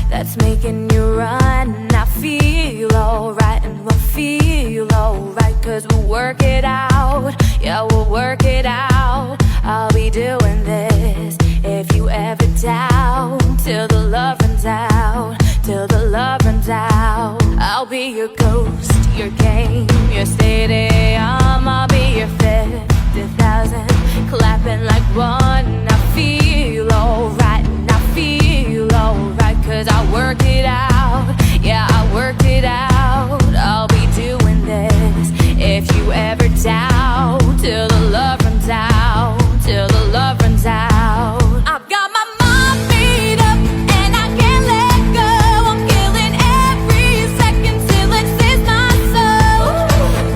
that's making you run. I feel alright and we'll feel alright, 'cause we'll work it out. Yeah, we'll work it out. I'll be doing this if you ever doubt, till the love runs out, till the love runs out. I'll be your ghost, your game, your stadium. I'll be your 50,000, clapping like one. I feel alright and I feel alright, 'cause I worked it out. Yeah, I worked it out. I'll be doing this if you ever doubt, till the love runs out, till the love runs out. I've got my mind made up and I can't let go. I'm killing every second till it saves my soul.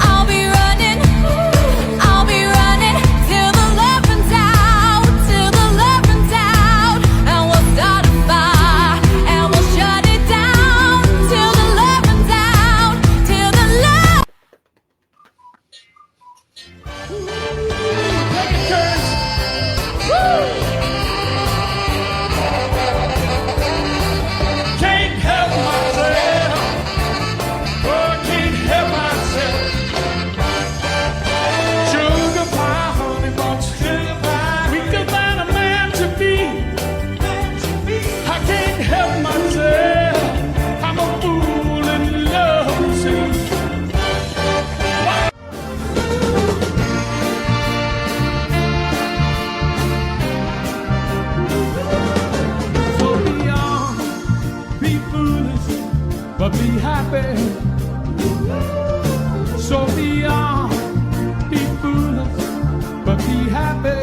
I'll be running till the love runs out, till the love runs out. And we'll start a fire and we'll shut it down, till the love runs out, till the love. Can't help myself. Oh, can't help myself. Sugar pie, honey buns, sugar pie. We could find a man to be. I can't help myself. I'm a fool in love, see. So be young, be foolish, but be happy. So be young, be foolish, but be happy.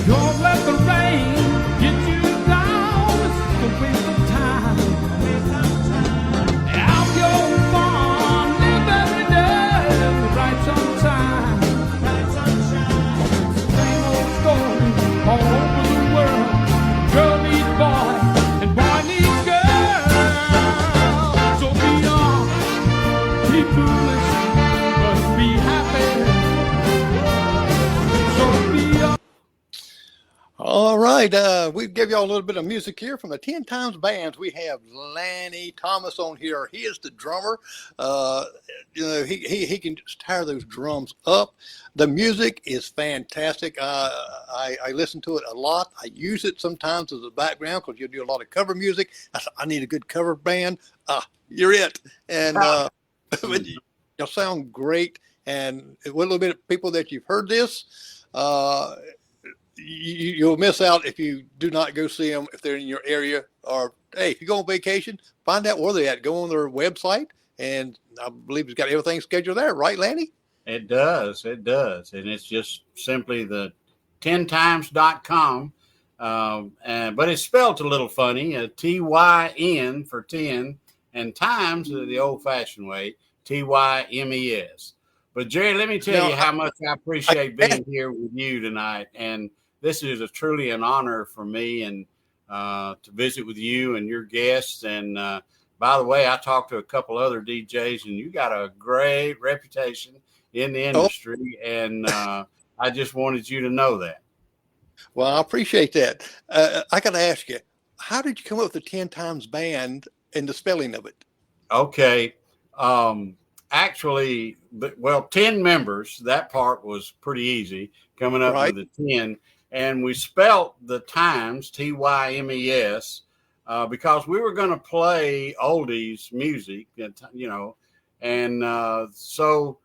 Don't let the rain get you down. It's a waste of time. Have your fun, live every day, right sometime. Same old story all over the world. Girl needs boy and boy needs girl. So be young, be foolish, but be happy. So be young. All right, we give y'all a little bit of music here from the Tyn Tymes bands. We have Lanny Thomas on here. He is the drummer. He can just tear those drums up. The music is fantastic. I listen to it a lot. I use it sometimes as a background because you do a lot of cover music. I need a good cover band. You're it. And you'll sound great. And with a little bit of people that you've heard this, you'll miss out if you do not go see them if they're in your area. Or hey, if you go on vacation, find out where they're at. Go on their website, and I believe it's got everything scheduled there, right, Lanny? It does, and it's just simply the tyntymes.com, but it's spelled a little funny, Tyn for 10, and Tymes the old-fashioned way, Tymes. But Jerry, let me tell you how much I appreciate being here with you tonight, and this is truly an honor for me, and to visit with you and your guests. And by the way, I talked to a couple other DJs, and you got a great reputation in the industry, and I just wanted you to know that. Well, I appreciate that. I got to ask you, how did you come up with the Tyn Tymes band and the spelling of it? Okay. Actually, 10 members, that part was pretty easy, coming up with the 10. And we spelt the Tymes, Tymes, because we were going to play oldies music, and so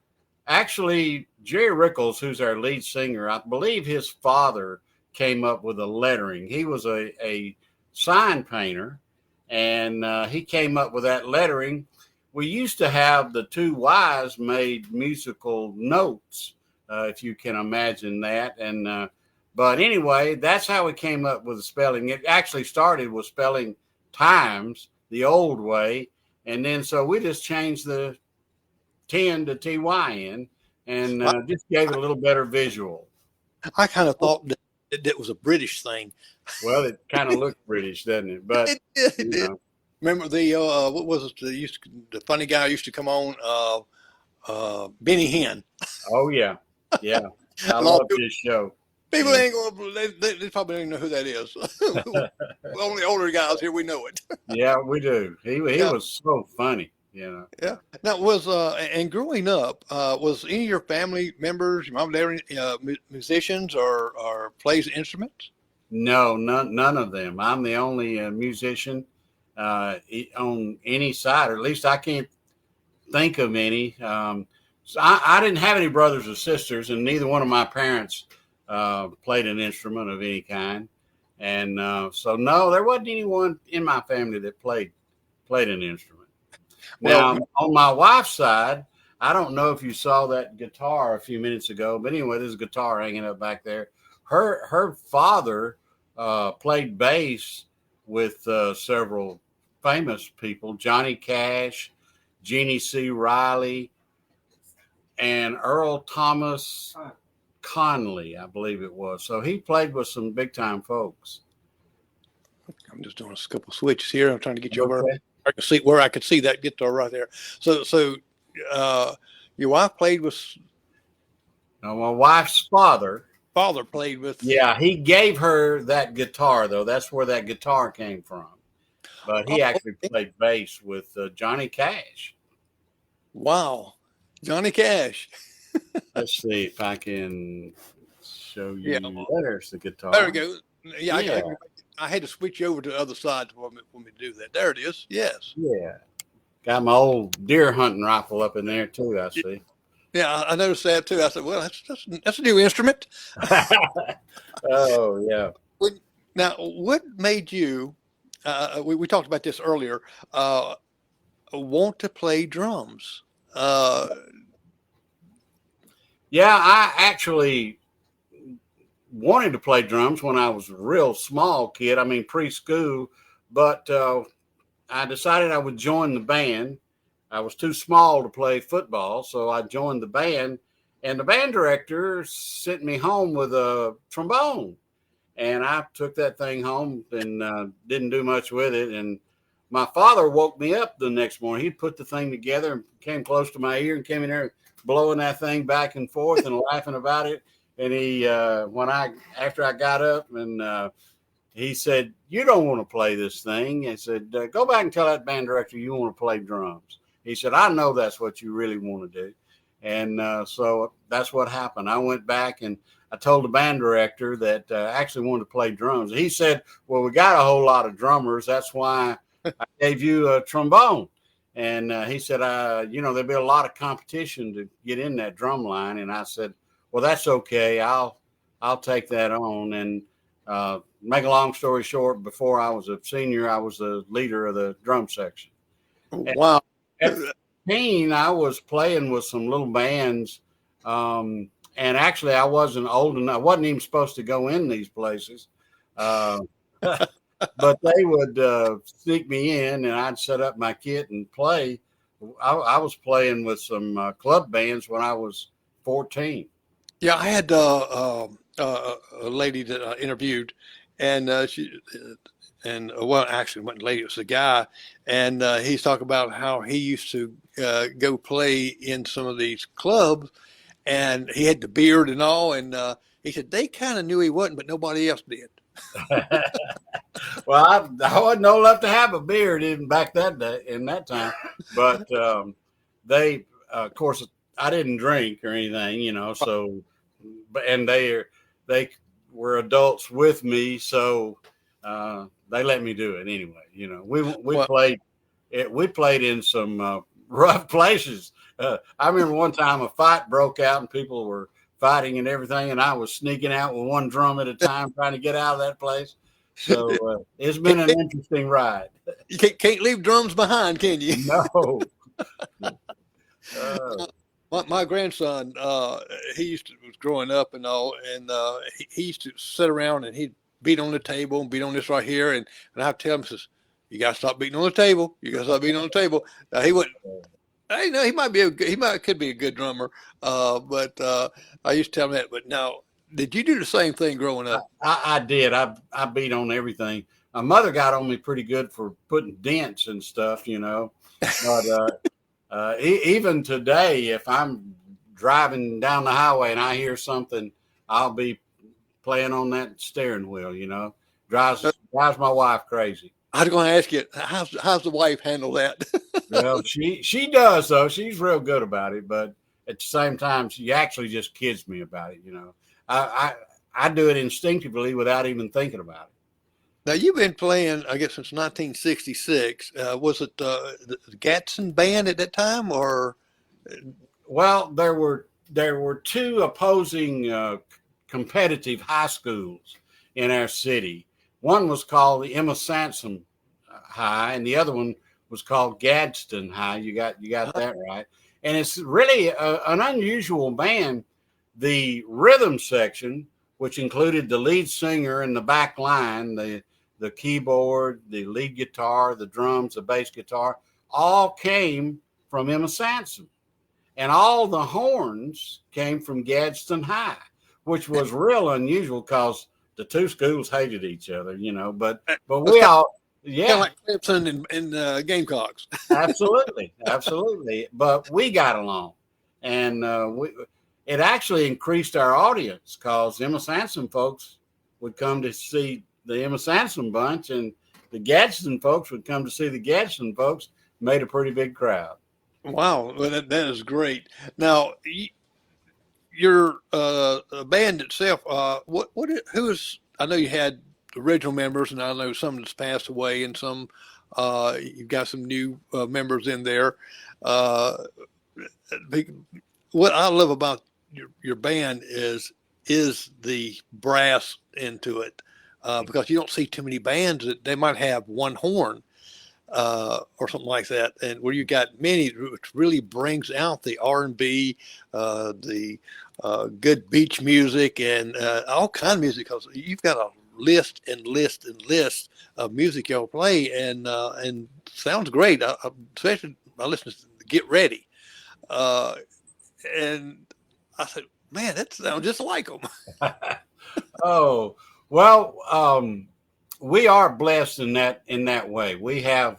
actually Jerry Rickles, who's our lead singer, I believe his father came up with the lettering. He was a sign painter, and he came up with that lettering. We used to have the two Y's made musical notes, if you can imagine that. And but anyway, that's how we came up with the spelling. It actually started with spelling Tymes the old way, and then so we just changed the 10 to TYN, and just gave it a little better visual. I kind of thought that it was a British thing. Well, it kind of looked British, doesn't it? But it did. Remember the what was it? The funny guy used to come on, Benny Hinn. Oh yeah. I love this show. People ain't going to, they probably don't even know who that is. Only older guys here, we know it. Yeah, we do. He was so funny, you know. Yeah. Now, and growing up, was any of your family members, your mom and dad, musicians or plays instruments? No, none of them. I'm the only musician on any side, or at least I can't think of any. So I didn't have any brothers or sisters, and neither one of my parents played an instrument of any kind. And so, no, there wasn't anyone in my family that played an instrument. Well, now, on my wife's side, I don't know if you saw that guitar a few minutes ago, but anyway, there's a guitar hanging up back there. Her father played bass with several famous people, Johnny Cash, Jeannie C. Riley, and Earl Thomas Conley, I believe it was. So he played with some big time folks. I'm just doing a couple switches here. I'm trying to get you over. I can see where I could see that guitar right there. So your wife played with. Now, my wife's father Played with. Yeah, he gave her that guitar, though. That's where that guitar came from. But he actually played bass with Johnny Cash. Wow, Johnny Cash. Let's see if I can show you. Yeah. There's the guitar. There we go. Yeah. I had to switch over to the other side for me to do that. There it is. Yes. Yeah. Got my old deer hunting rifle up in there, too, I see. Yeah, I noticed that, too. I said, well, that's a new instrument. Oh, yeah. Now, what made you, we talked about this earlier, want to play drums? Yeah, I actually wanted to play drums when I was a real small kid. I mean, preschool, but I decided I would join the band. I was too small to play football, so I joined the band, and the band director sent me home with a trombone, and I took that thing home and didn't do much with it. And my father woke me up the next morning. He put the thing together and came close to my ear and came in there blowing that thing back and forth and laughing about it. And he, after I got up, and he said, "You don't want to play this thing." I said, "Go back and tell that band director you want to play drums." He said, "I know that's what you really want to do." And so that's what happened. I went back and I told the band director that I actually wanted to play drums. He said, "Well, we got a whole lot of drummers. That's why I gave you a trombone." And he said, there'd be a lot of competition to get in that drum line. And I said, "Well, that's okay. I'll take that on." And make a long story short, before I was a senior, I was the leader of the drum section. Wow. At 15, I was playing with some little bands. And actually, I wasn't old enough. I wasn't even supposed to go in these places. But they would sneak me in, and I'd set up my kit and play. I was playing with some club bands when I was 14. Yeah, I had a lady that I interviewed, and actually, it wasn't a lady, it was a guy, and he's talking about how he used to go play in some of these clubs, and he had the beard and all, and he said they kind of knew he wasn't, but nobody else did. Well, I wasn't old enough to have a beard even back that day in that time, but they, of course, I didn't drink or anything, so, and they were adults with me, so they let me do it anyway. We played in some rough places. I remember one time a fight broke out and people were fighting and everything, and I was sneaking out with one drum at a time trying to get out of that place. So it's been an interesting ride. You can't leave drums behind, can you? No. My grandson, he was growing up and all, and he used to sit around and he'd beat on the table and beat on this right here, and I'd tell him, says, "You got to stop beating on the table. You got to stop beating on the table." He wouldn't. I know could be a good drummer, but I used to tell him that. But now, did you do the same thing growing up? I did. I beat on everything. My mother got on me pretty good for putting dents and stuff, But even today, if I'm driving down the highway and I hear something, I'll be playing on that steering wheel, drives my wife crazy. I was going to ask you, how's the wife handle that? Well, she does, though. She's real good about it, but at the same time, she actually just kids me about it. I do it instinctively without even thinking about it. Now, you've been playing, I guess, since 1966. Was it the Gadsden band at that time, or? Well, there were two opposing competitive high schools in our city. One was called the Emma Sansom High, and the other one was called Gadsden High. You got that right. And it's really an unusual band. The rhythm section, which included the lead singer and the back line, the keyboard, the lead guitar, the drums, the bass guitar, all came from Emma Sansom. And all the horns came from Gadsden High, which was real unusual because the two schools hated each other, but we all, yeah. Kind of like Clemson and Gamecocks. Absolutely. But we got along. And it actually increased our audience because Emma Sansom folks would come to see the Emma Sansom bunch, and the Gadsden folks would come to see the Gadsden folks. Made a pretty big crowd. Wow, well, that is great. Now, your band itself, who is? I know you had original members, and I know some that's passed away, and some you've got some new members in there. What I love about your band is the brass into it, because you don't see too many bands that they might have one horn or something like that, and where you got many, which really brings out the R&B, the good beach music, and all kind of music, because you've got a list of music y'all play, and sounds great. Especially I listen to Get Ready, and I said, man, that sounds just like them. Oh, well, we are blessed in that way. We have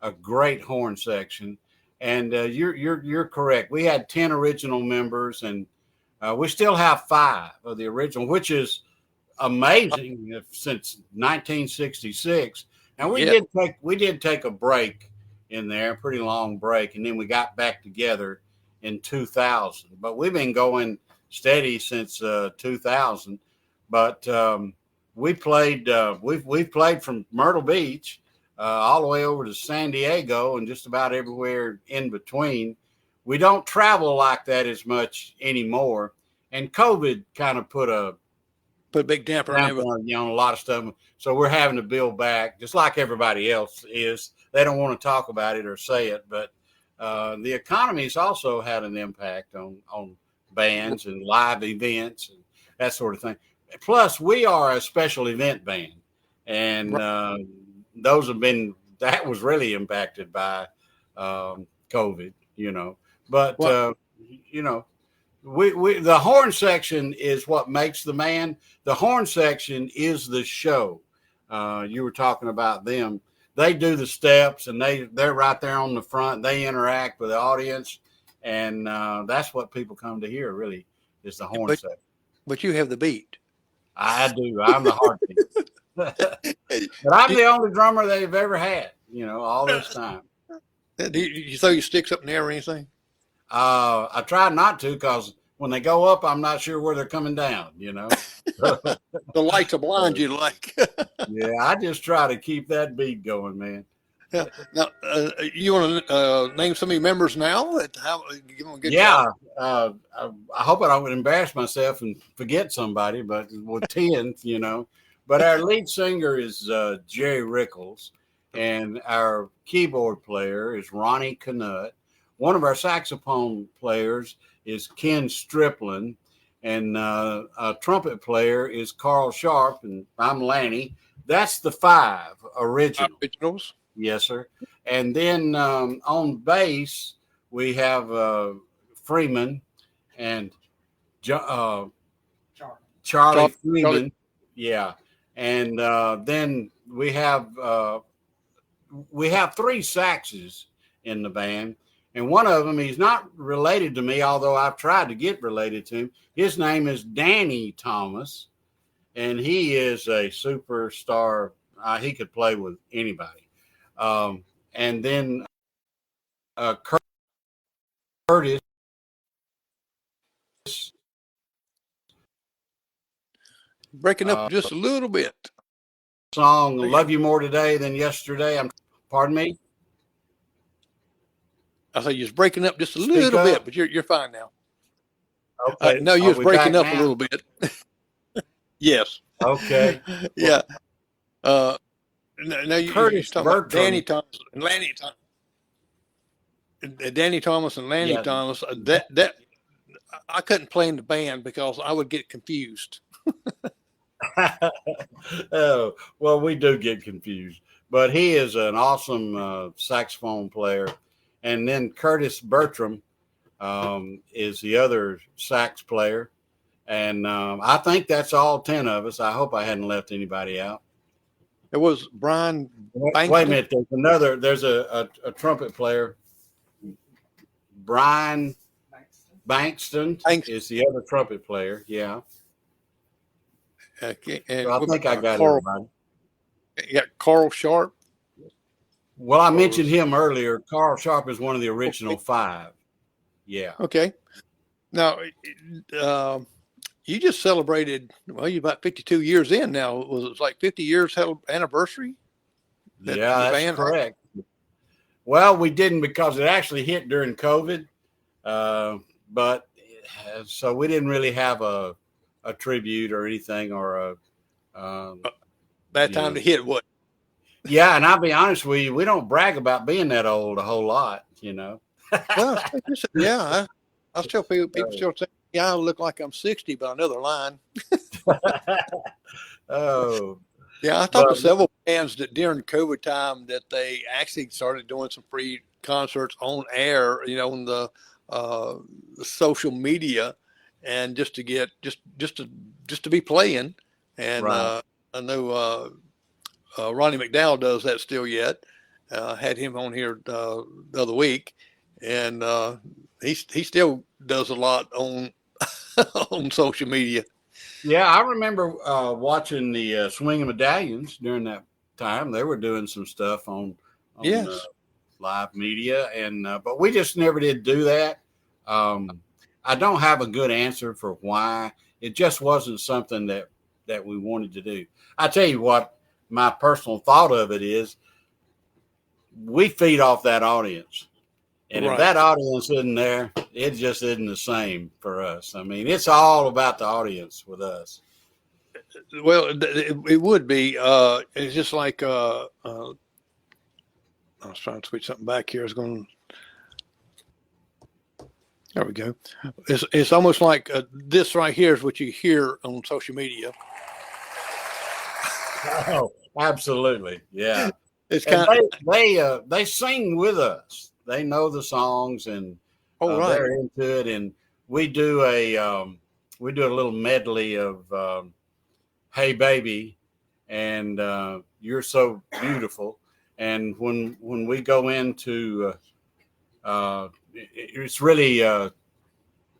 a great horn section, and you're correct. We had 10 original members, and we still have 5 of the original, which is amazing since 1966. And we did take a break in there, a pretty long break, and then we got back together in 2000. But we've been going steady since 2000. But we played. We've played from Myrtle Beach all the way over to San Diego and just about everywhere in between. We don't travel like that as much anymore, and COVID kind of put a big damper on a lot of stuff. So we're having to build back, just like everybody else is. They don't want to talk about it or say it, but the economy's also had an impact on bands and live events and that sort of thing. Plus, we are a special event band, and that was really impacted by COVID, But we the horn section is what makes the band. The horn section is the show. You were talking about them. They do the steps, and they're right there on the front. They interact with the audience, and that's what people come to hear. Really, is the horn section. But you have the beat. I do. I'm the heartbeat. But I'm the only drummer they've ever had, all this time. Do you throw your sticks up in the air or anything? I try not to, because when they go up, I'm not sure where they're coming down, The lights will blind you like. Yeah, I just try to keep that beat going, man. Yeah. Now, you want to name some of your members now? Give them a good job? I hope I don't embarrass myself and forget somebody, but with 10, But our lead singer is Jerry Rickles, and our keyboard player is Ronnie Cornutt. One of our saxophone players is Ken Striplin, and a trumpet player is Carl Sharpe, and I'm Lanny. That's the 5 originals. Yes, sir. And then on bass, we have Freeman and Charlie Freeman. Yeah. And then we have 3 saxes in the band. And one of them, he's not related to me, although I've tried to get related to him. His name is Danny Thomas. and he is a superstar. He could play with anybody. And then Curtis. Breaking up just a little bit. Song "Love You More Today Than Yesterday." Pardon me. I say you're breaking up just a little bit, but you're fine now. Okay. No, you was breaking up a little bit. Yes. Okay. Yeah. No, you Curtis talking about Burttram. Danny Thomas and Lanny Thomas. Danny Thomas and Lanny Thomas. That I couldn't play in the band because I would get confused. Oh, well, we do get confused, but he is an awesome saxophone player. And then Curtis Burttram is the other sax player. And I think that's all 10 of us. I hope I hadn't left anybody out. It was Brian Bankston. Wait a minute. There's a trumpet player. Brian Bankston is the other trumpet player. Yeah. Okay. So I think I got everybody. Yeah, Carl Sharpe. Well, I mentioned him earlier. Carl Sharpe is one of the original 5. Yeah. Okay. Now, you just celebrated, well, you're about 52 years in now. Was it like 50 years anniversary? Yeah, that's correct. Well, we didn't because it actually hit during COVID. But so we didn't really have a tribute or anything or bad time to hit what? Yeah, and I'll be honest with you, we don't brag about being that old a whole lot, you know. Well, yeah, I still feel people still say, yeah, I look like I'm 60, but another line. Oh, yeah, I talked to several bands that during COVID time that they actually started doing some free concerts on air, you know, on the social media, and just to get just to be playing. And right. I know Ronnie McDowell does that still yet. Had him on here the other week, and he still does a lot on on social media. Yeah, I remember watching the Swinging Medallions during that time. They were doing some stuff on yes. Live media, and but we just never did do that. I don't have a good answer for why. It just wasn't something that we wanted to do. I tell you what, my personal thought of it is we feed off that audience. And right. If that audience isn't there, it just isn't the same for us. I mean, it's all about the audience with us. Well, it would be. It's just like I was trying to switch something back here. I was going. There we go. It's almost like this right here is what you hear on social media. Oh, absolutely, yeah. It's kind of they sing with us. They know the songs and right. They're into it. And we do a little medley of "Hey Baby" and "You're So Beautiful." And when we go into it's really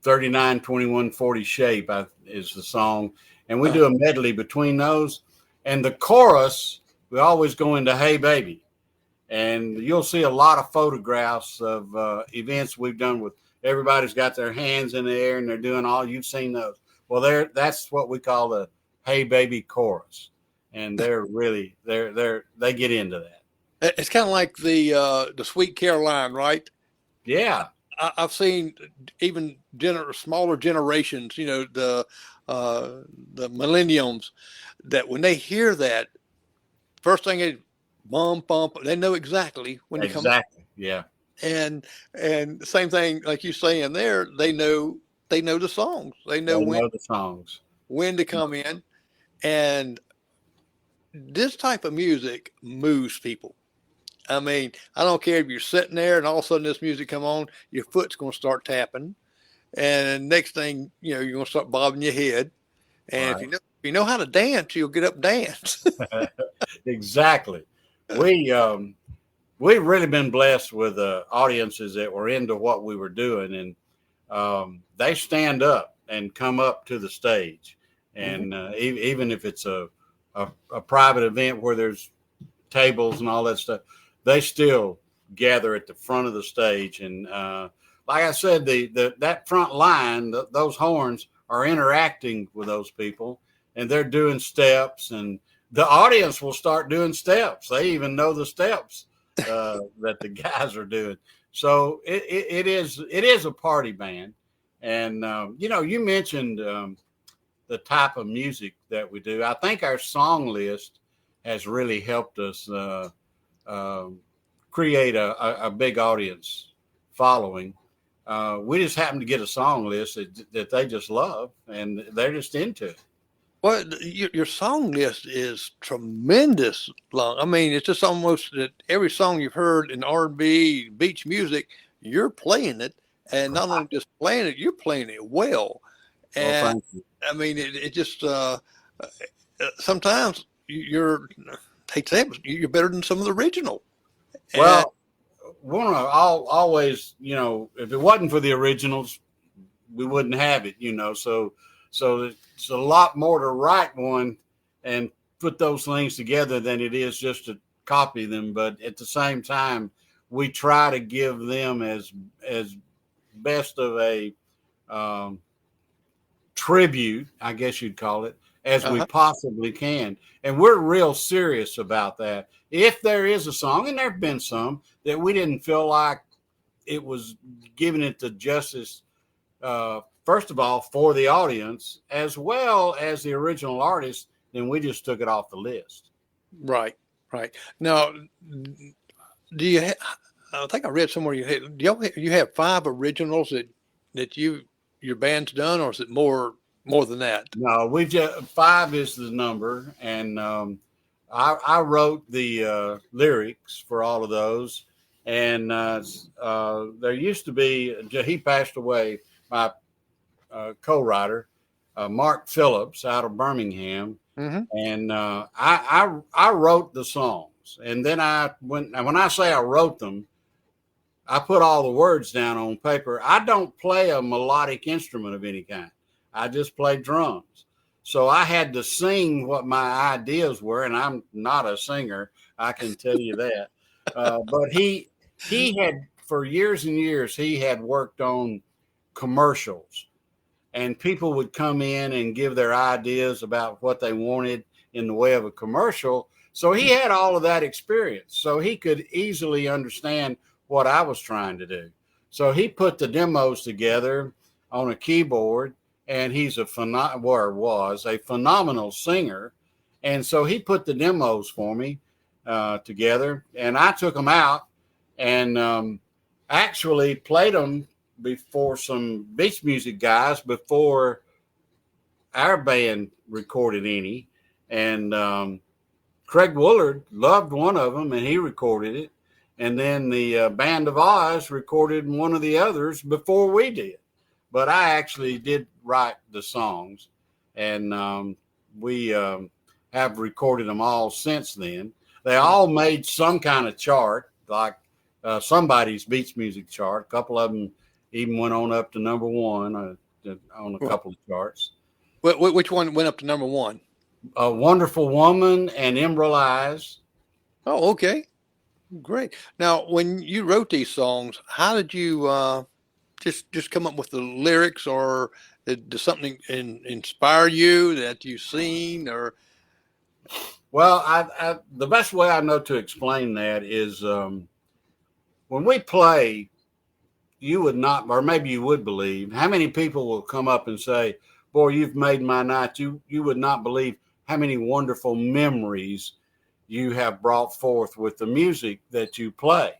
39, 21, 40 shape is the song. And we do a medley between those. And the chorus, we always go into "Hey Baby." And you'll see a lot of photographs of events we've done with everybody's got their hands in the air and they're doing all, you've seen those. Well, that's what we call the "Hey Baby" chorus. And they're really, they get into that. It's kind of like the Sweet Caroline, right? Yeah. I've seen even smaller generations, you know, the millenniums, that when they hear that, first thing is bump, they know exactly when you come. Exactly. Yeah. And same thing, like you saying there, they know the songs. They know the songs. When to come in. And this type of music moves people. I mean, I don't care if you're sitting there and all of a sudden this music come on, your foot's going to start tapping. And next thing, you know, you're going to start bobbing your head. And right. if you know how to dance, you'll get up and dance. Exactly. We've really been blessed with audiences that were into what we were doing. And they stand up and come up to the stage. and even if it's a private event where there's tables and all that stuff, they still gather at the front of the stage. And like I said, that front line, those horns are interacting with those people, and they're doing steps, and the audience will start doing steps. They even know the steps that the guys are doing. So it is a party band. And, you mentioned the type of music that we do. I think our song list has really helped us create a big audience following. We just happen to get a song list that they just love, and they're just into it. Well, your song list is tremendous long. I mean, it's just almost that every song you've heard in R&B, beach music, you're playing it, and not only just playing it, you're playing it well. And thank you. I mean, it just sometimes you're better than some of the original. Well, always, if it wasn't for the originals, we wouldn't have it, So it's a lot more to write one and put those things together than it is just to copy them. But at the same time, we try to give them as best of a tribute, I guess you'd call it, as we possibly can. And we're real serious about that. If there is a song, and there have been some, that we didn't feel like it was giving it the justice, first of all, for the audience, as well as the original artist, then we just took it off the list. Right. Now, do you I think I read somewhere you have 5 originals that your band's done, or is it more than that? No, 5 is the number, and I wrote the lyrics for all of those. And there used to be, he passed away, my co-writer, Mark Phillips out of Birmingham. And I wrote the songs. And then when I say I wrote them, I put all the words down on paper. I don't play a melodic instrument of any kind. I just play drums. So I had to sing what my ideas were, and I'm not a singer, I can tell you that. But he had, for years and years, he had worked on commercials, and people would come in and give their ideas about what they wanted in the way of a commercial. So he had all of that experience, so he could easily understand what I was trying to do. So he put the demos together on a keyboard, and he's was a phenomenal singer. And so he put the demos for me together, and I took them out and actually played them before some beach music guys before our band recorded any. And Craig Woolard loved one of them, and he recorded it. And then the Band of Oz recorded one of the others before we did. But I actually did write the songs, and we have recorded them all since then. They all made some kind of chart, like somebody's beach music chart. A couple of them even went on up to number 1 on a couple of charts. Which one went up to number 1? A Wonderful Woman and Emerald Eyes. Oh, okay. Great. Now, when you wrote these songs, how did you just come up with the lyrics, or did something inspire you that you've seen? Or well, I the best way I know to explain that is when we play, you would not, or maybe you would believe, how many people will come up and say, "Boy, you've made my night." You would not believe how many wonderful memories you have brought forth with the music that you play.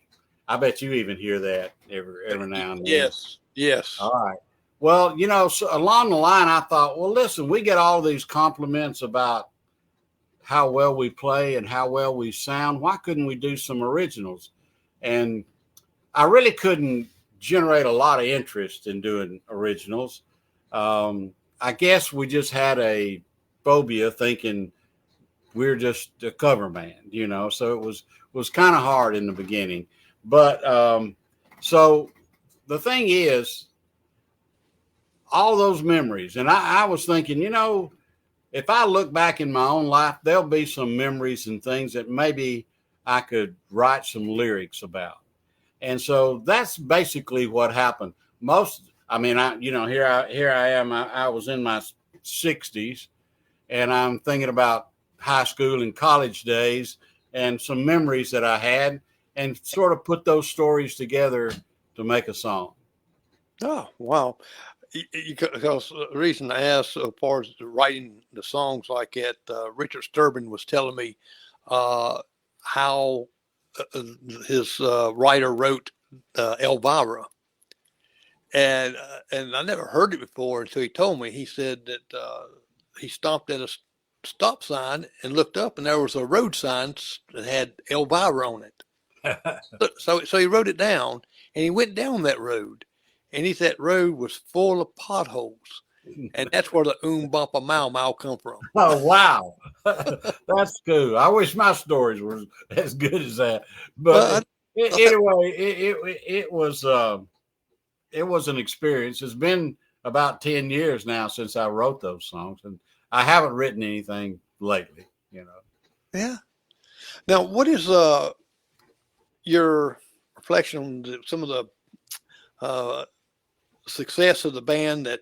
I bet you even hear that every now and then. Yes. All right. Well, so along the line, I thought, well, listen, we get all these compliments about how well we play and how well we sound. Why couldn't we do some originals? And I really couldn't generate a lot of interest in doing originals. I guess we just had a phobia thinking we're just a cover band, so it was kind of hard in the beginning. But so the thing is, all those memories, and I was thinking, if I look back in my own life, there'll be some memories and things that maybe I could write some lyrics about. And so that's basically what happened. Here I am. I was in my 60s, and I'm thinking about high school and college days and some memories that I had, and sort of put those stories together to make a song. Oh, wow. Because the reason I asked, as far as writing the songs like that, Richard Sturban was telling me how his writer wrote Elvira. And I never heard it before until he told me. He said that he stopped at a stop sign and looked up, and there was a road sign that had Elvira on it. so he wrote it down, and he went down that road, and he said that road was full of potholes, and that's where the Bumpa Mau Mau come from. Oh, wow. That's cool. I wish my stories were as good as that. But anyway, it was an experience. It's been about 10 years now since I wrote those songs, and I haven't written anything lately, Yeah. Now, what is your reflection on some of the success of the band, that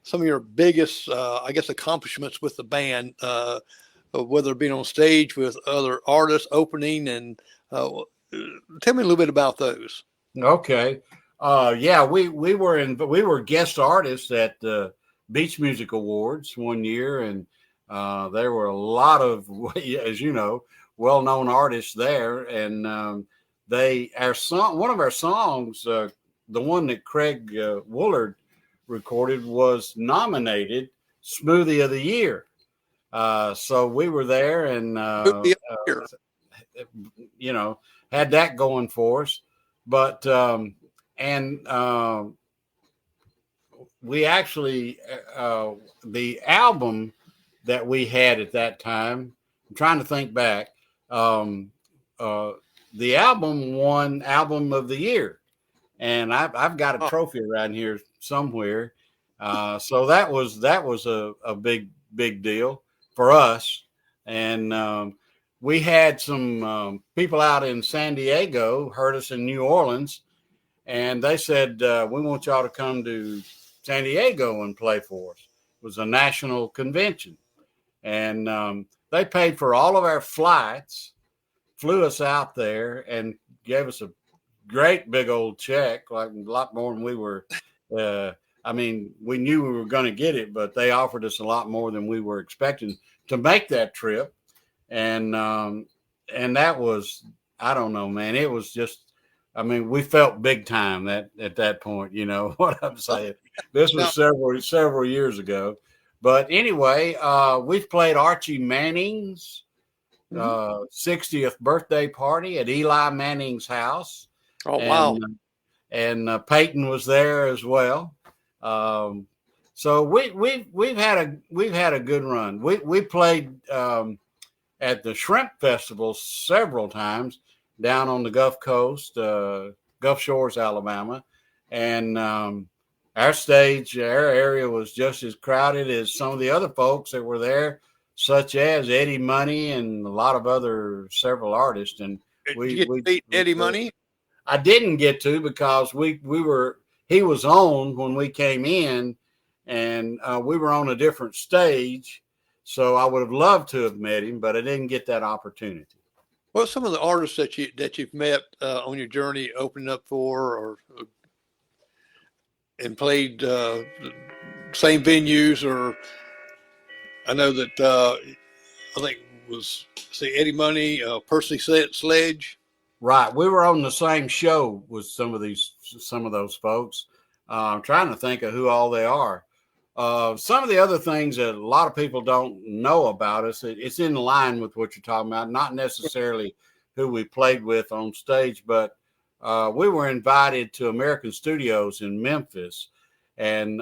some of your biggest, accomplishments with the band, whether being on stage with other artists, opening, and tell me a little bit about those. Okay. We were guest artists at the Beach Music Awards one year, and there were a lot of, as you know, well-known artists there, and one of our songs, the one that Craig Woolard recorded, was nominated Smoothie of the Year. So we were there, and had that going for us, but we actually, the album that we had at that time, I'm trying to think back, the album won Album of the Year, and I've got a trophy around here somewhere. So that was a big deal for us. And we had some people out in San Diego heard us in New Orleans, and they said, we want y'all to come to San Diego and play for us. It was a national convention. And they paid for all of our flights, flew us out there, and gave us a great big old check, like a lot more than we were. We knew we were going to get it, but they offered us a lot more than we were expecting to make that trip. And that was, I don't know, man, it was just, we felt big time at that point, you know what I'm saying? This was several years ago. But anyway, we've played Archie Manning's 60th birthday party at Eli Manning's house. Oh, wow. And Peyton was there as well. So we've had a good run. We played at the Shrimp Festival several times down on the Gulf Coast, Gulf Shores, Alabama, and our stage, our area was just as crowded as some of the other folks that were there, such as Eddie Money and a lot of several artists. And Did you get to meet Eddie Money? I didn't get to, because he was on when we came in, and we were on a different stage. So I would have loved to have met him, but I didn't get that opportunity. Well, some of the artists that you've met on your journey, opening up for, and played same venues, or I know that I think it was Eddie Money, Percy Sledge. Right, we were on the same show with some of those folks. I'm trying to think of who all they are. Some of the other things that a lot of people don't know about us, it's in line with what you're talking about, not necessarily who we played with on stage, but we were invited to American Studios in Memphis. And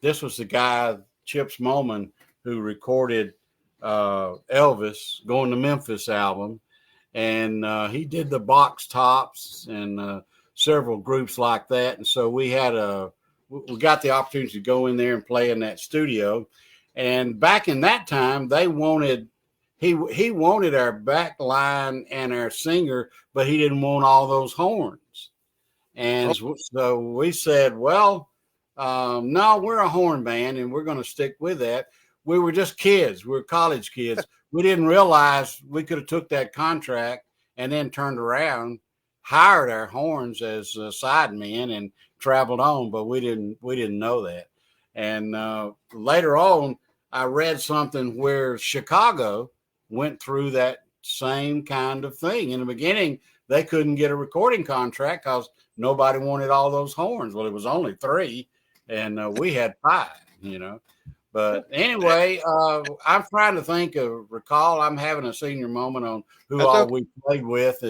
this was the guy, Chips Moman, who recorded Elvis Going to Memphis album. And he did the Box Tops and several groups like that. And so we got the opportunity to go in there and play in that studio. And back in that time, they wanted he wanted our back line and our singer, but he didn't want all those horns. And so we said, well, no, we're a horn band, and we're going to stick with that. We were just kids. We were college kids. We didn't realize we could have took that contract and then turned around, hired our horns as sidemen, and traveled on. But we didn't know that. And later on, I read something where Chicago went through that same kind of thing. In the beginning, they couldn't get a recording contract because nobody wanted all those horns. Well, it was only 3, and we had 5, you know. But anyway, I'm trying to recall. I'm having a senior moment on who we played with.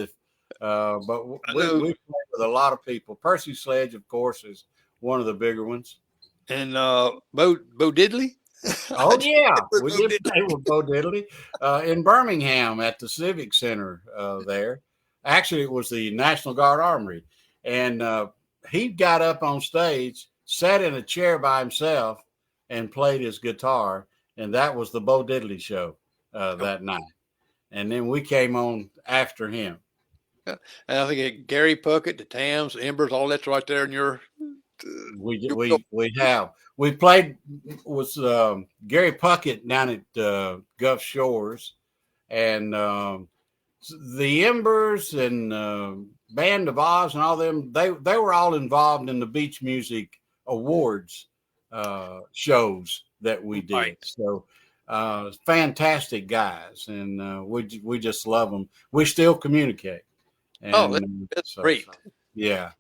But we played with a lot of people. Percy Sledge, of course, is one of the bigger ones. And Bo Diddley? Oh, yeah. We did play with Bo Diddley in Birmingham at the Civic Center there. Actually, it was the National Guard Armory. And he got up on stage, sat in a chair by himself, and played his guitar. And that was the Bo Diddley show that night. And then we came on after him. And I think Gary Puckett, the Tams, Embers, all that's right there in your. We have. We played with Gary Puckett down at Gulf Shores, and the Embers and Band of Oz and all them. They were all involved in the Beach Music Awards shows that we did. Right. So fantastic guys, and we just love them. We still communicate. And, that's great. Yeah.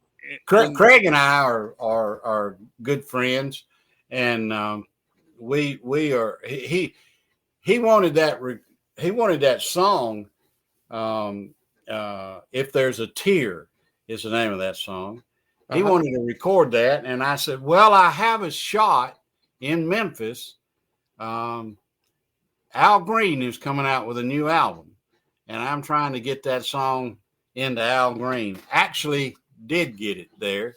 Craig and I are good friends, and we are. He wanted that song. If There's a Tear is the name of that song. He wanted to record that, and I said, well, I have a shot in Memphis. Al Green is coming out with a new album, and I'm trying to get that song into Al Green. Actually did get it there,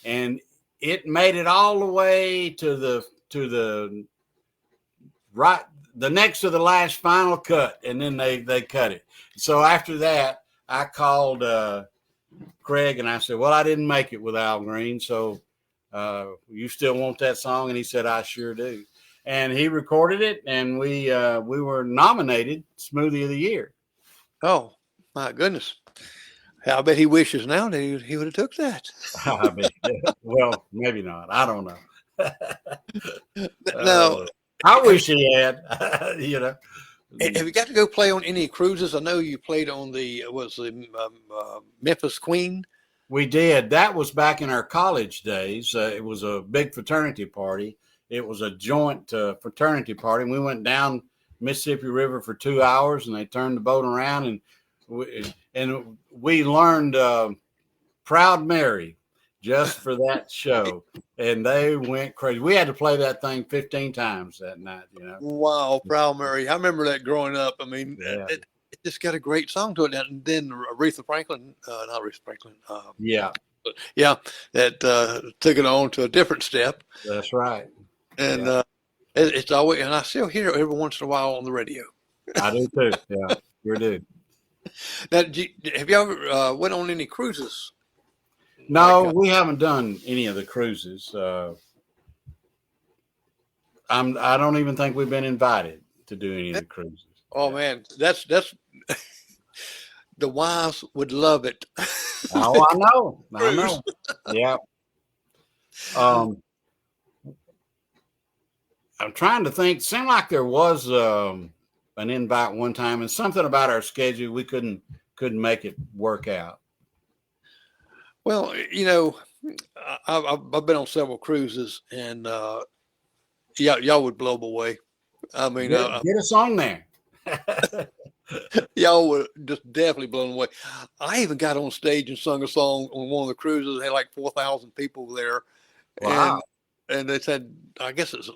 and it made it all the way to the right, the next to the last final cut, and then they cut it. So after that, I called Craig and I said, well, I didn't make it with Al Green, so you still want that song? And he said, I sure do. And he recorded it, and we were nominated Smoothie of the Year. Oh my goodness. I bet he wishes now that he would have took that. I bet. Well, maybe not. I don't know. No, I wish he had. You know. Have you got to go play on any cruises? I know you played on the Memphis Queen. We did. That was back in our college days. It was a big fraternity party. It was a joint fraternity party. And we went down Mississippi River for 2 hours, and they turned the boat around, and we learned Proud Mary just for that show, and they went crazy. We had to play that thing 15 times that night, you know. Wow, Proud Mary. I remember that growing up. I mean, yeah. it just got a great song to it. And then Aretha Franklin, not Aretha Franklin. That took it on to a different step. That's right. And it's always, and I still hear it every once in a while on the radio. I do too. Yeah, sure do. Now, have you ever went on any cruises? No, we haven't done any of the cruises. I don't even think we've been invited to do any of the cruises. Oh man, that's the wives would love it. Oh, I know. Yeah. I'm trying to think. Seemed like there was an invite one time, and something about our schedule we couldn't make it work out. Well, you know, I've been on several cruises, and y'all would blow them away. I mean, get us on there. Y'all would just definitely blow them away. I even got on stage and sung a song on one of the cruises. They had like 4,000 people there. Wow. And they said, I guess it's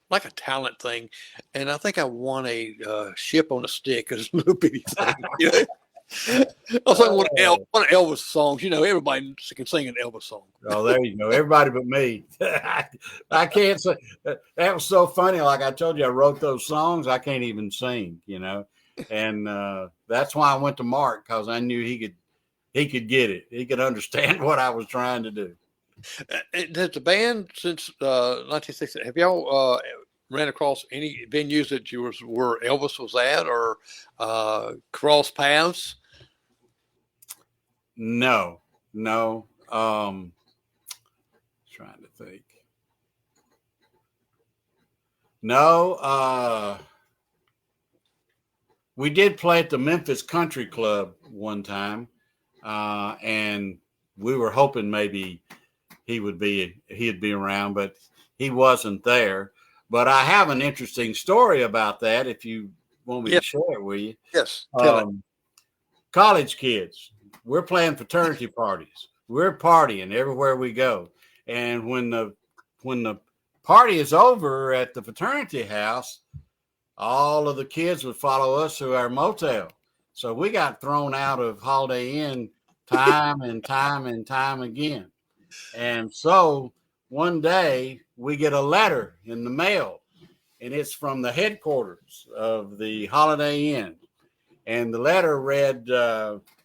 like a talent thing. And I think I won a ship on a stick. It's a little bitty thing. You know? I sang one of Elvis songs. Everybody can sing an Elvis song. Oh, there you go. Everybody but me. I can't say. That was so funny. Like I told you, I wrote those songs. I can't even sing, and that's why I went to Mark, because I knew he could get it. He could understand what I was trying to do. Has the band since 1960? Have y'all ran across any venues that where Elvis was at, or cross paths? No. Trying to think. No. We did play at the Memphis Country Club one time, and we were hoping maybe he'd be around, but he wasn't there. But I have an interesting story about that, if you want me to share it with you. Yes. College kids, we're playing fraternity parties. We're partying everywhere we go. And when the party is over at the fraternity house, all of the kids would follow us to our motel. So we got thrown out of Holiday Inn time and time and time again. And so one day we get a letter in the mail, and it's from the headquarters of the Holiday Inn. And the letter read,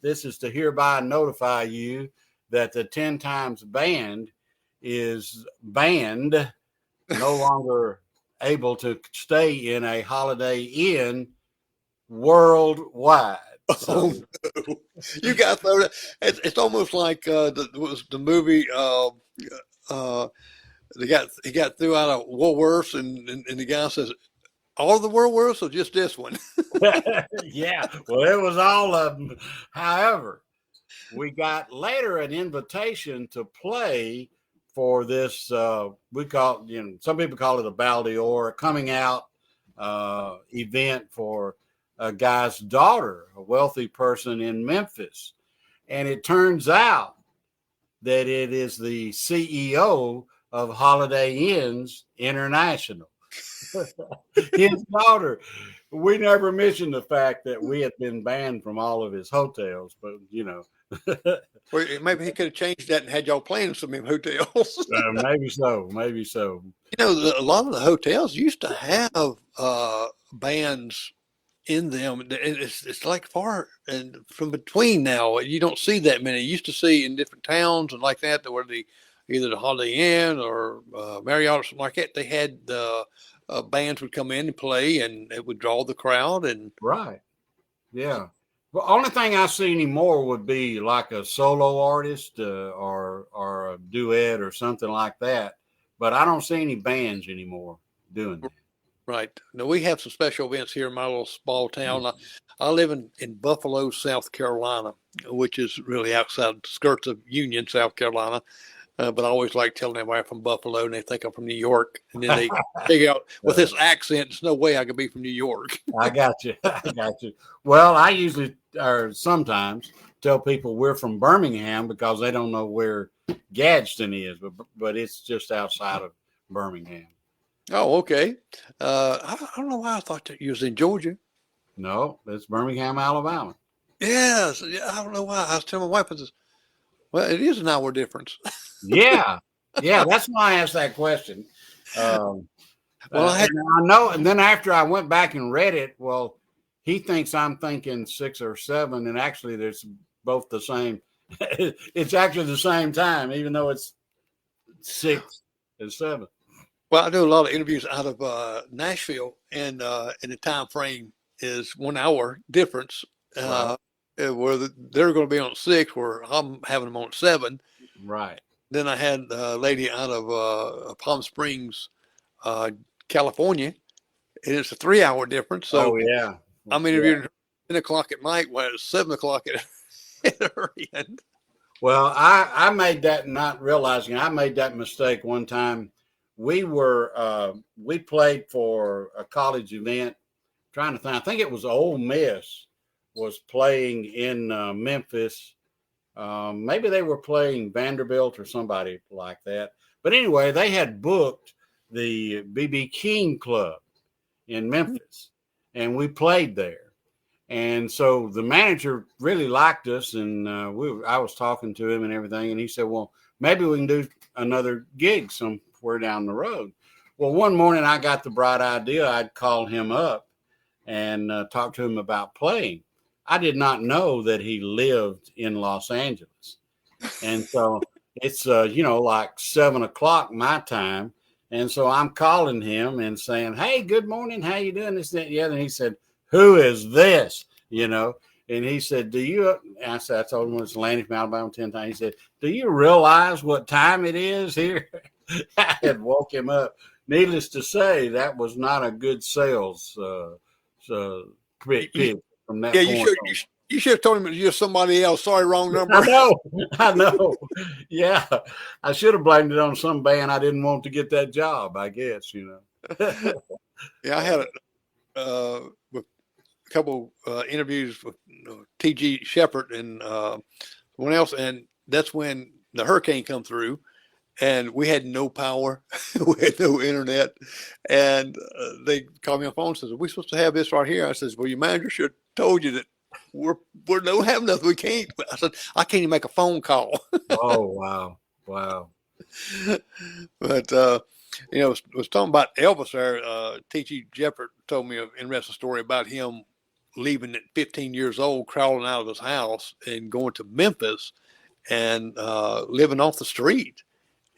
"This is to hereby notify you that the Tyn Tymes band is banned, no longer able to stay in a Holiday Inn worldwide." So, no. You got that. It's almost like the movie. He got threw out of Woolworths, and the guy says, "All the Woolworths or just this one?" Yeah, well, it was all of them. However, we got later an invitation to play for this. We call some people call it a Baldior, a coming out event for a guy's daughter, a wealthy person in Memphis. And it turns out that it is the CEO of Holiday Inns International. His daughter. We never mentioned the fact that we had been banned from all of his hotels, but Well, maybe he could have changed that and had y'all playing some of them hotels. maybe so. A lot of the hotels used to have bands in them. It's like far and from between now. You don't see that many. You used to see in different towns and like that, where either the Holiday Inn or Marriott or something like that, they had bands would come in and play, and it would draw the crowd. And right, yeah. Well, only thing I see anymore would be like a solo artist or a duet or something like that. But I don't see any bands anymore doing that. Right. No, we have some special events here in my little small town. I live in Buffalo, South Carolina, which is really outside the skirts of Union, South Carolina. But I always like telling everybody I'm from Buffalo, and they think I'm from New York. And then they figure out with this accent, there's no way I could be from New York. I got you. Well, I usually or sometimes tell people we're from Birmingham because they don't know where Gadsden is, but it's just outside of Birmingham. Oh, okay. I don't know why I thought that you was in Georgia. No, it's Birmingham, Alabama. Yes. I don't know why. I was telling my wife, well, it is an hour difference. Yeah. That's why I asked that question. Well, I know. And then after I went back and read it, well, he thinks I'm thinking 6 or 7, and actually there's both the same. It's actually the same time, even though it's 6 and 7. Well, I do a lot of interviews out of Nashville, and the time frame is 1 hour difference. Right. Where they're going to be on 6, where I'm having them on 7. Right. Then I had a lady out of Palm Springs, California, and it's a 3 hour difference. So yeah. I'm interviewing her at 10 o'clock at night, while it's 7 o'clock at her end. Well, I made that, not realizing I made that mistake one time. We played for a college event. Trying to think, I think it was Ole Miss was playing in Memphis. Maybe they were playing Vanderbilt or somebody like that. But anyway, they had booked the B.B. King Club in Memphis, and we played there. And so the manager really liked us, and I was talking to him and everything, and he said, well, maybe we can do another gig somewhere down the road. Well, one morning I got the bright idea I'd call him up and talk to him about playing. I did not know that he lived in Los Angeles. And so it's, like 7 o'clock my time. And so I'm calling him and saying, hey, good morning. How you doing? This, that, yeah. And he said, who is this? And he said, I told him it's Lanny from Alabama 10 times. He said, do you realize what time it is here? I had woke him up. Needless to say, that was not a good sales pitch from that point. You should have told him you're somebody else. Sorry, wrong number. I know. Yeah. I should have blamed it on some band I didn't want to get that job, I guess, Yeah, I had a couple interviews with T.G. Shepherd and someone else, and that's when the hurricane come through, and we had no power, we had no internet, and they called me on the phone and says, are we supposed to have this right here? I says, well, your manager should have told you that we don't have nothing. We can't. I said, I can't even make a phone call. Oh, wow. But, was talking about Elvis there. T.G. Shepherd told me an interesting story about him leaving at 15 years old, crawling out of his house and going to Memphis and living off the street.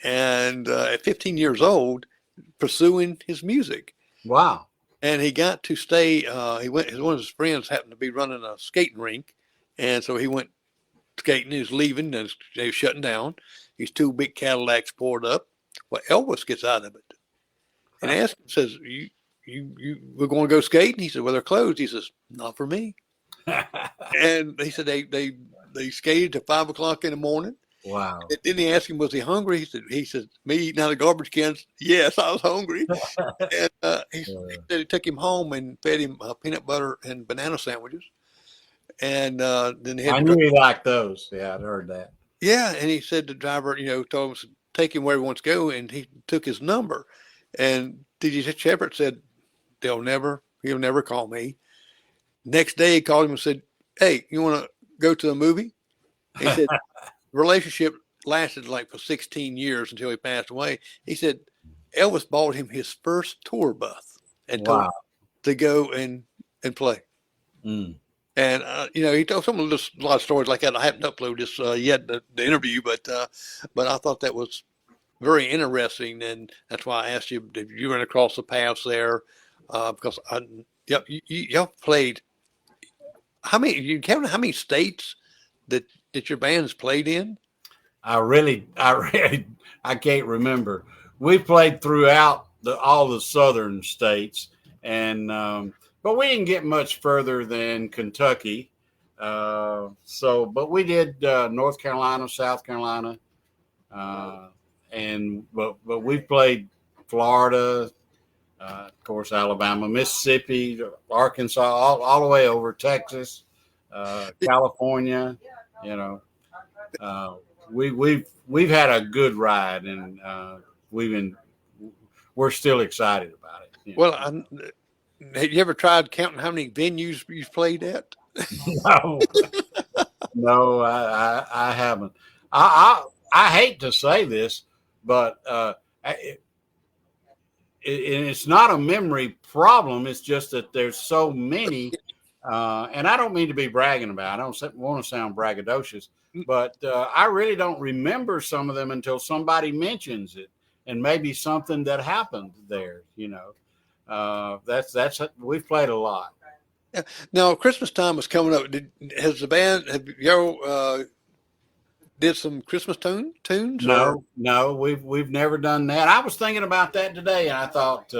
And at 15 years old, pursuing his music. Wow. And he got to stay, one of his friends happened to be running a skating rink. And so he went skating, he was leaving, and they were shutting down. These 2 big Cadillacs poured up. Well, Elvis gets out of it and asks him, says, we're going to go skating? He said, well, they're closed. He says, not for me. And he said they skated to 5 o'clock in the morning. Wow. And then he asked him, was he hungry? He said, me eating out of garbage cans? Yes, I was hungry. And he said he took him home and fed him peanut butter and banana sandwiches. And then I knew he liked those. Yeah, I'd heard that. Yeah, and he said the driver, told him to take him where he wants to go, and he took his number. And T.G. Shepherd said, he'll never call me. Next day, he called him and said, hey, you want to go to a movie? He said, relationship lasted like for 16 years until he passed away. He said Elvis bought him his first tour bus and told him to go and play. Mm. And, he told a lot of stories like that. I haven't uploaded this yet, the interview, but I thought that was very interesting. And that's why I asked you if you ran across the paths there, because y'all played. How many states that your band has played in? I can't remember. We played throughout all the southern states, and but we didn't get much further than Kentucky. But we did North Carolina, South Carolina, but we played Florida, of course, Alabama, Mississippi, Arkansas, all the way over Texas, California. We've had a good ride, and we're still excited about it. Well, have you ever tried counting how many venues you've played at? No, I haven't. I hate to say this, but it's not a memory problem. It's just that there's so many, and I don't mean to be bragging about it. I don't want to sound braggadocious, but I really don't remember some of them until somebody mentions it, and maybe something that happened there. We've played a lot. Now, Christmas time was coming up. Have y'all did some Christmas tunes? No, we've never done that. I was thinking about that today, and I thought,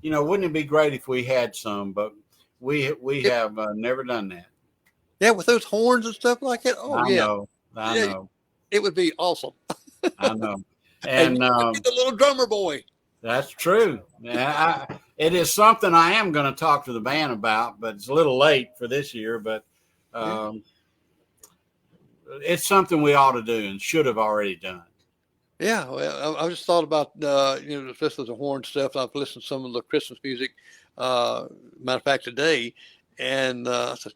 wouldn't it be great if we had some? But we have never done that. Yeah, with those horns and stuff like that. Oh, I know. It would be awesome. I know. And the little drummer boy. That's true. Yeah, it is something I am going to talk to the band about, but it's a little late for this year. But it's something we ought to do and should have already done. Yeah, well, I just thought about especially the horn stuff. I've listened to some of the Christmas music. Matter of fact, today, And I said,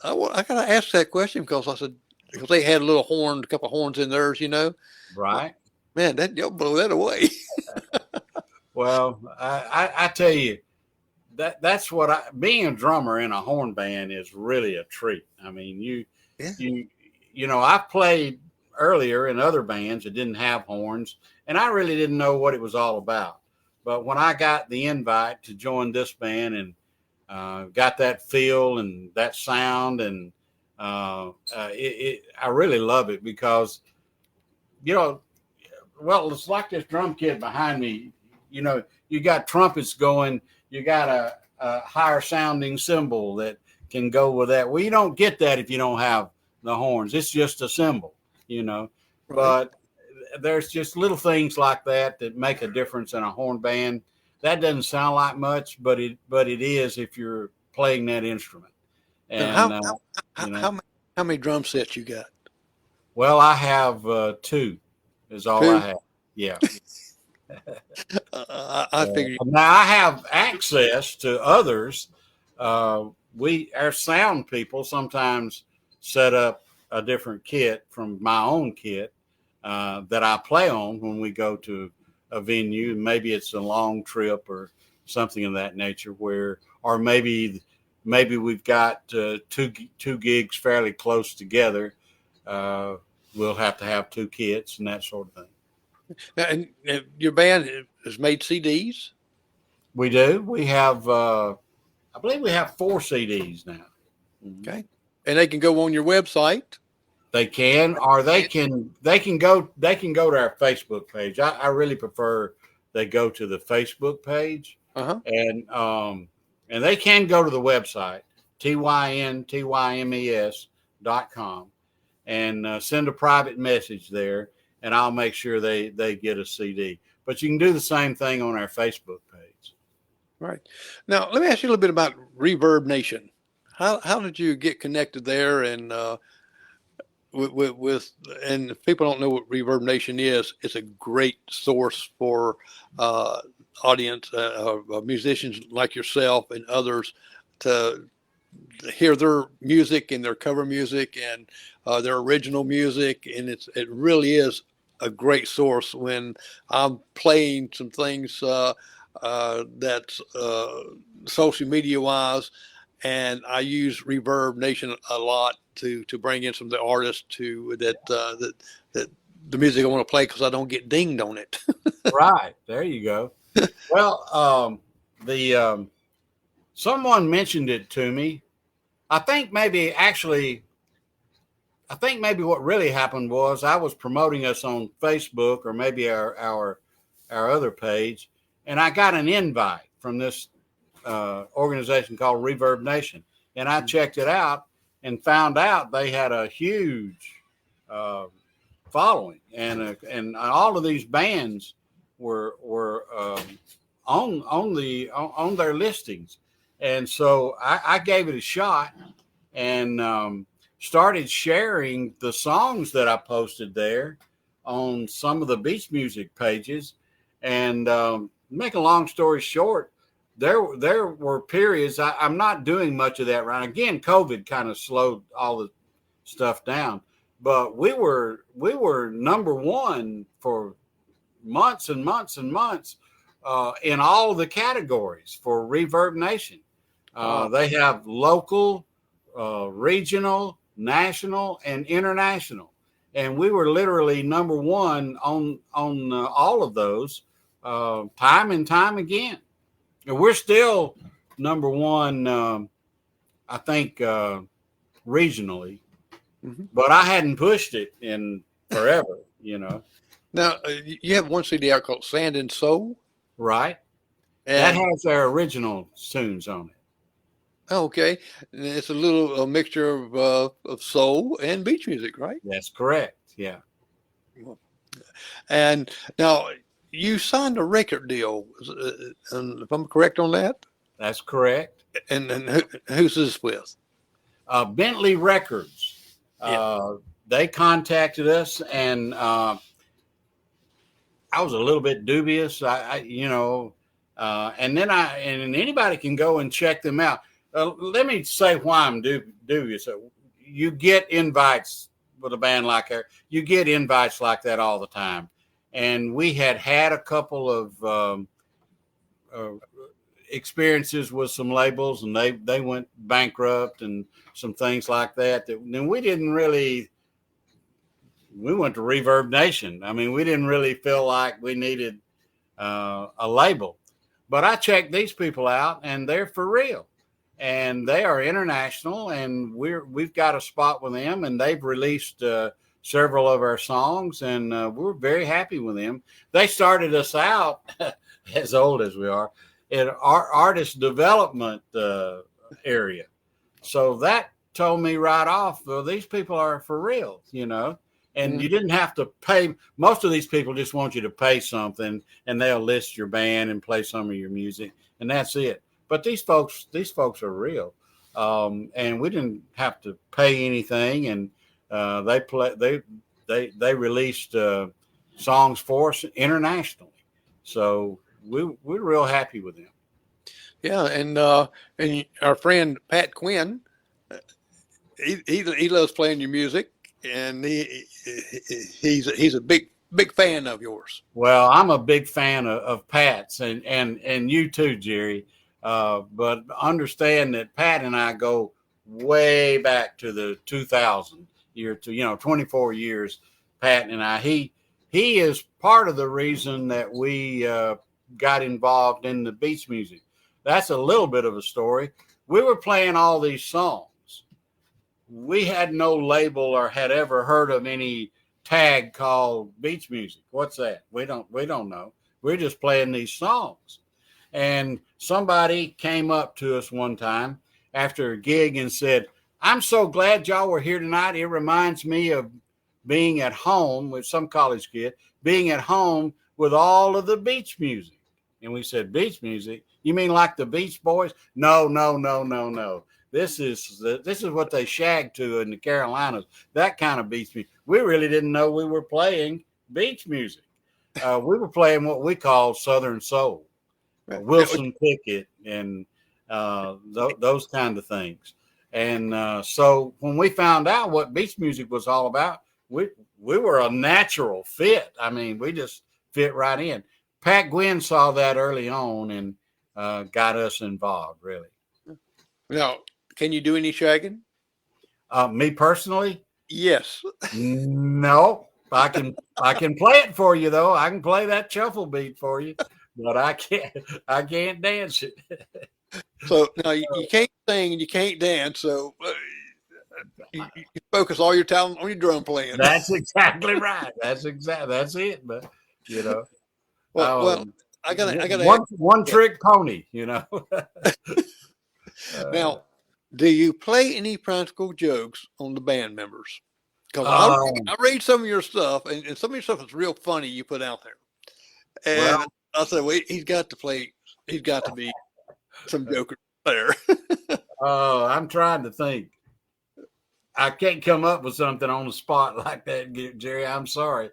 I got to ask that question because I said, because they had a couple of horns in theirs, Right. Man, y'all blow that away. Well, I tell you, that's what being a drummer in a horn band is really a treat. I mean, I've played earlier in other bands that didn't have horns, and I really didn't know what it was all about. But when I got the invite to join this band and got that feel and that sound, and I really love it because, well, it's like this drum kit behind me. You got trumpets going, you got a higher sounding cymbal that can go with that. Well, you don't get that if you don't have the horns. It's just a cymbal, Right. But there's just little things like that make a difference in a horn band. That doesn't sound like much, but it is if you're playing that instrument. And how many drum sets you got? Well, I have 2 is all 2? I have. Yeah. I figured. Now I have access to others. Our sound people sometimes set up a different kit from my own kit that I play on when we go to a venue. Maybe it's a long trip or something of that nature, or maybe we've got two gigs fairly close together. We'll have to have 2 kits and that sort of thing. Now, and your band has made CDs? We do. We have, I believe we have 4 CDs now. Okay. And they can go on your website. They can, or they can go to our Facebook page. I really prefer they go to the Facebook page. Uh-huh. And they can go to the website, TynTymes.com, and send a private message there, and I'll make sure they get a CD. But you can do the same thing on our Facebook page. Right. Now, let me ask you a little bit about Reverb Nation. How did you get connected there? And and if people don't know what Reverb Nation is, it's a great source for audience, musicians like yourself and others to hear their music and their cover music and their original music. And it really is a great source when I'm playing some things that's social media wise, and I use Reverb Nation a lot to bring in some of the artists that the music I want to play, because I don't get dinged on it. Right. There you go. Well, someone mentioned it to me. I think maybe what really happened was I was promoting us on Facebook, or maybe our other page, and I got an invite from this organization called Reverb Nation, and I checked it out and found out they had a huge following, and all of these bands were on their listings, and so I gave it a shot and started sharing the songs that I posted there on some of the beach music pages. And make a long story short, there were periods I'm not doing much of that right now. Again, COVID kind of slowed all the stuff down, but we were number 1 for months and months and months in all the categories for Reverb Nation. They have local, regional, national, and international, and we were literally number 1 on all of those time and time again. And we're still number 1, I think, regionally, but I hadn't pushed it in forever, Now, you have one CD out called Sand and Soul. Right. And that has our original tunes on it. Okay. And it's a little mixture of soul and beach music, right? That's correct. Yeah. And now you signed a record deal, if I'm correct on that? That's correct. And who's this with? Bentley Records. They contacted us, and I was a little bit dubious. And then anybody can go and check them out. let me say why I'm dubious. You get invites with a band like that. You get invites like that all the time. And we had a couple of experiences with some labels, and they went bankrupt and some things like that. Then we didn't really. We went to Reverb Nation. I mean, we didn't really feel like we needed a label. But I checked these people out, and they're for real. And they are international, and we've got a spot with them, and they've released several of our songs, and we're very happy with them. They started us out, as old as we are, in our artist development area. So that told me right off, well, these people are for real, you know. And you didn't have to pay. Most of these people just want you to pay something, and they'll list your band and play some of your music, and that's it. But these folks are real, and we didn't have to pay anything. And they released songs for us internationally, so we're real happy with them. Yeah, and our friend Pat Quinn, he loves playing your music. And he's a big fan of yours. Well, I'm a big fan of Pat's, and you too, Jerry. But understand that Pat and I go way back to the 2000 year to 24 years. Pat and I, he is part of the reason that we got involved in the beach music. That's a little bit of a story. We were playing all these songs. We had no label or had ever heard of any tag called beach music. What's that? We don't know. We're just playing these songs. And somebody came up to us one time after a gig and said, "I'm so glad y'all were here tonight. It reminds me of being at home," with some college kid, "being at home with all of the beach music." And we said, "Beach music? You mean like the Beach Boys?" No. This is what they shag to in the Carolinas, that kind of beach music. We really didn't know we were playing beach music. We were playing what we call Southern Soul, Wilson Pickett, and those kind of things. And so when we found out what beach music was all about, we were a natural fit. I mean, we just fit right in. Pat Gwynn saw that early on and got us involved, really. Now, can you do any shagging? Me personally? Yes. No, I can play it for you though. I can play that shuffle beat for you, but I can't dance it. So now you can't sing and you can't dance. So you focus all your talent on your drum playing. That's exactly right. That's it. But well, I got one trick pony. Now, do you play any practical jokes on the band members? Because I read some of your stuff, and some of your stuff is real funny you put out there. And I said, wait, he's got to be some joker there. Oh, I'm trying to think. I can't come up with something on the spot like that, Jerry. I'm sorry.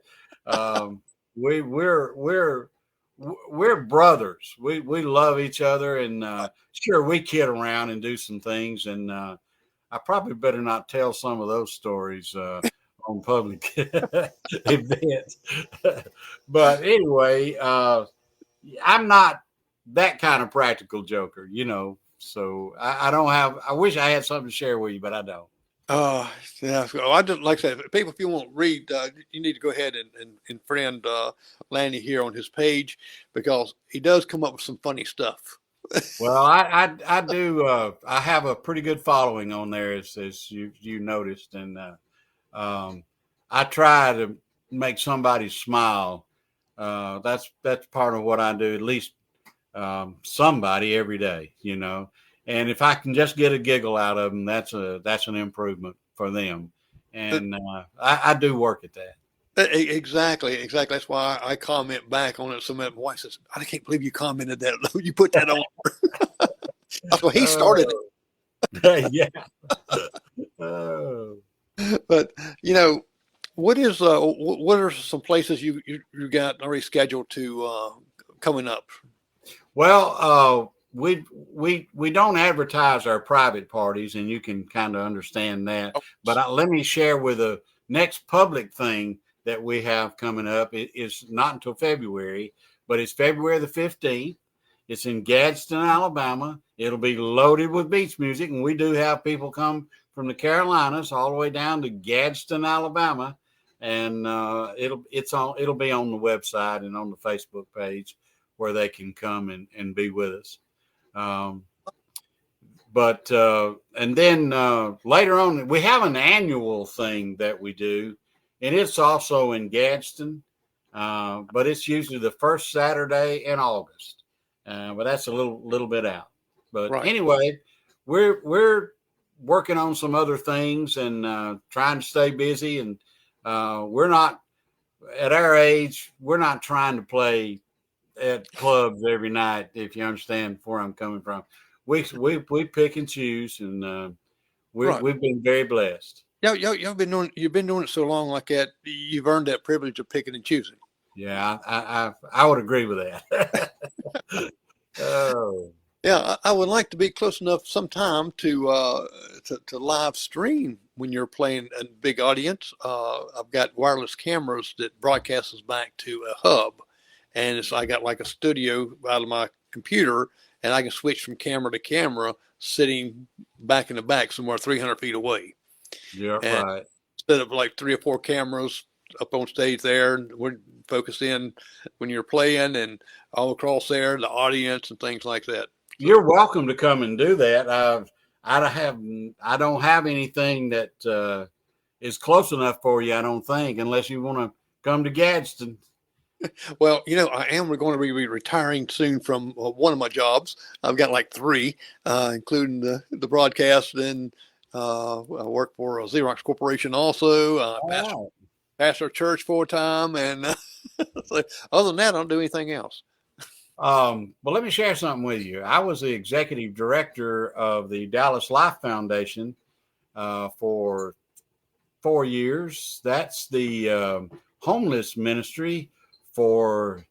We're brothers. We love each other, and sure, we kid around and do some things. And I probably better not tell some of those stories on public events. But anyway, I'm not that kind of practical joker, So I don't have. I wish I had something to share with you, but I don't. Yeah. So I just like I said, people, if you want to read, you need to go ahead and friend Lanny here on his page, because he does come up with some funny stuff. Well, I do. I have a pretty good following on there, as you noticed, and I try to make somebody smile. That's part of what I do. At least somebody every day, And if I can just get a giggle out of them, that's an improvement for them. And I do work at that. Exactly. That's why I comment back on it. Some of my wife says, "I can't believe you commented that. You put that on." That's why he started it. Yeah. But what are some places you got already scheduled to coming up? Well, we don't advertise our private parties, and you can kind of understand that. But let me share with the next public thing that we have coming up. It is not until February, but it's February the 15th. It's in Gadsden, Alabama. It'll be loaded with beach music, and we do have people come from the Carolinas all the way down to Gadsden, Alabama, and it'll be on the website and on the Facebook page where they can come and be with us. And then later on, we have an annual thing that we do, and it's also in Gadsden, but it's usually the first Saturday in August. But that's a little bit out. But anyway, we're working on some other things and trying to stay busy. And we're not, at our age, we're not trying to play at clubs every night, if you understand where I'm coming from. We pick and choose, and we've been very blessed. You've been doing it so long like that. You've earned that privilege of picking and choosing. Yeah, I would agree with that. Oh. Yeah, I would like to be close enough sometime to live stream when you're playing a big audience. I've got wireless cameras that broadcast us back to a hub, and I got like a studio out of my computer, and I can switch from camera to camera sitting back in the back somewhere 300 feet away. Yeah, right. Instead of like 3 or 4 cameras up on stage there, and we're focused in when you're playing and all across there, the audience and things like that. You're welcome to come and do that. I don't have anything that is close enough for you, I don't think, unless you want to come to Gadsden. Well, I am going to be retiring soon from one of my jobs. I've got like 3, including the broadcast, and I work for a Xerox Corporation also. Pastor of church full-time, and so other than that, I don't do anything else. Well, let me share something with you. I was the executive director of the Dallas Life Foundation for 4 years. That's the homeless ministry for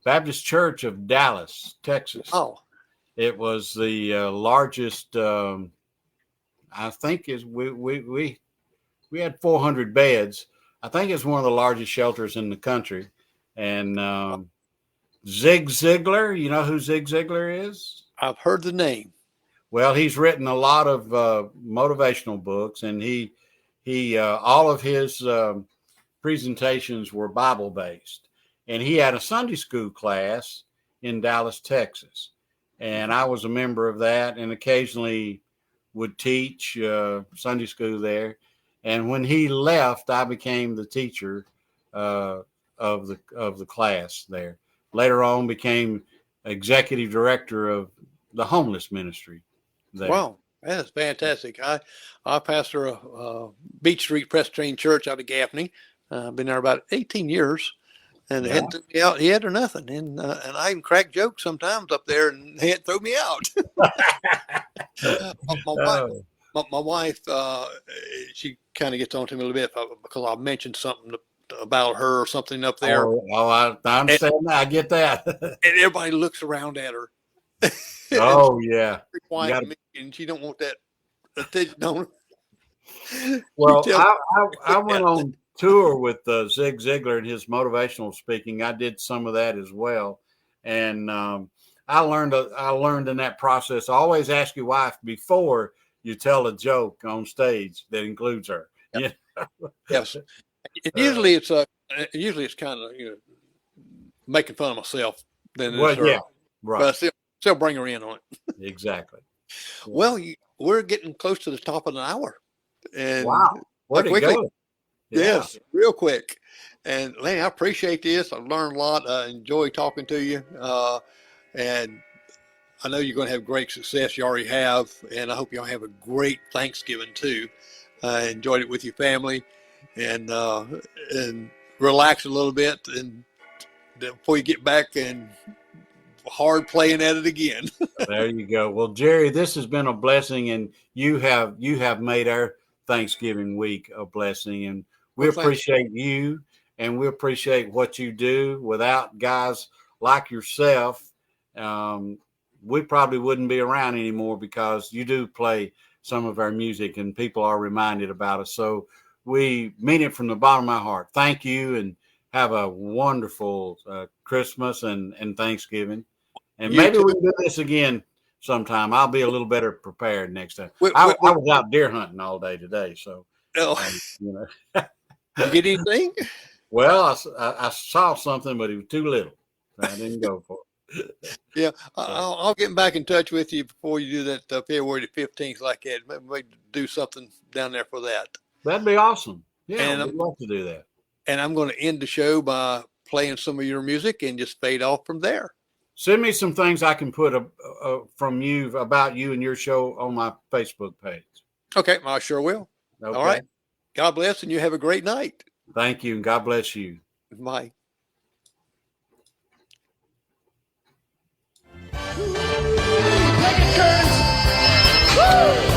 Baptist Church of Dallas, Texas. Oh, it was the largest. I think we had 400 beds. I think it's one of the largest shelters in the country. And Zig Ziglar, you know who Zig Ziglar is? I've heard the name. Well, he's written a lot of motivational books, and he all of his presentations were Bible based. And he had a Sunday school class in Dallas, Texas, and I was a member of that, and occasionally would teach Sunday school there. And when he left, I became the teacher of the class there. Later on, became executive director of the homeless ministry there. Wow, that is fantastic. I pastor a Beach Street Presbyterian Church out of Gaffney. I've been there about 18 years, and they hadn't threw me out yet or nothing. And I even crack jokes sometimes up there, and they hadn't throw me out. My wife, she kind of gets on to me a little bit because I mentioned something about her or something up there. I understand that. I get that. And everybody looks around at her. Oh, yeah. Quiet, and she don't want that attention on her. Well, I went on tour with Zig Ziglar and his motivational speaking. I did some of that as well. And I learned in that process, always ask your wife before you tell a joke on stage that includes her. Yep. Yeah. Yes. Usually it's kind of making fun of myself. Then well, yeah, right. But I still bring her in on it. Exactly. Well, we're getting close to the top of an hour. And wow, where'd it go? Yes, real quick. And Lanny, I appreciate this. I've learned a lot. I enjoy talking to you. And I know you're going to have great success. You already have. And I hope y'all have a great Thanksgiving too. I enjoyed it with your family, and relax a little bit, and before you get back and hard playing at it again. There you go. Well, Jerry, this has been a blessing, and you have made our Thanksgiving week a blessing, and we appreciate you, and we appreciate what you do. Without guys like yourself, we probably wouldn't be around anymore, because you do play some of our music and people are reminded about us. So we mean it from the bottom of my heart. Thank you, and have a wonderful Christmas and Thanksgiving. And maybe we can do this again sometime. I'll be a little better prepared next time. I was out deer hunting all day today, so you know. You get anything? Well, I saw something, but it was too little. I didn't go for it. Yeah, I'll get back in touch with you before you do that February the 15th like that. Maybe do something down there for that. That'd be awesome. Yeah, and I'd love to do that. And I'm going to end the show by playing some of your music and just fade off from there. Send me some things I can put from you about you and your show on my Facebook page. Okay, I sure will. Okay. All right. God bless, and you have a great night. Thank you, and God bless you. Bye. Take it, Curtis. Woo!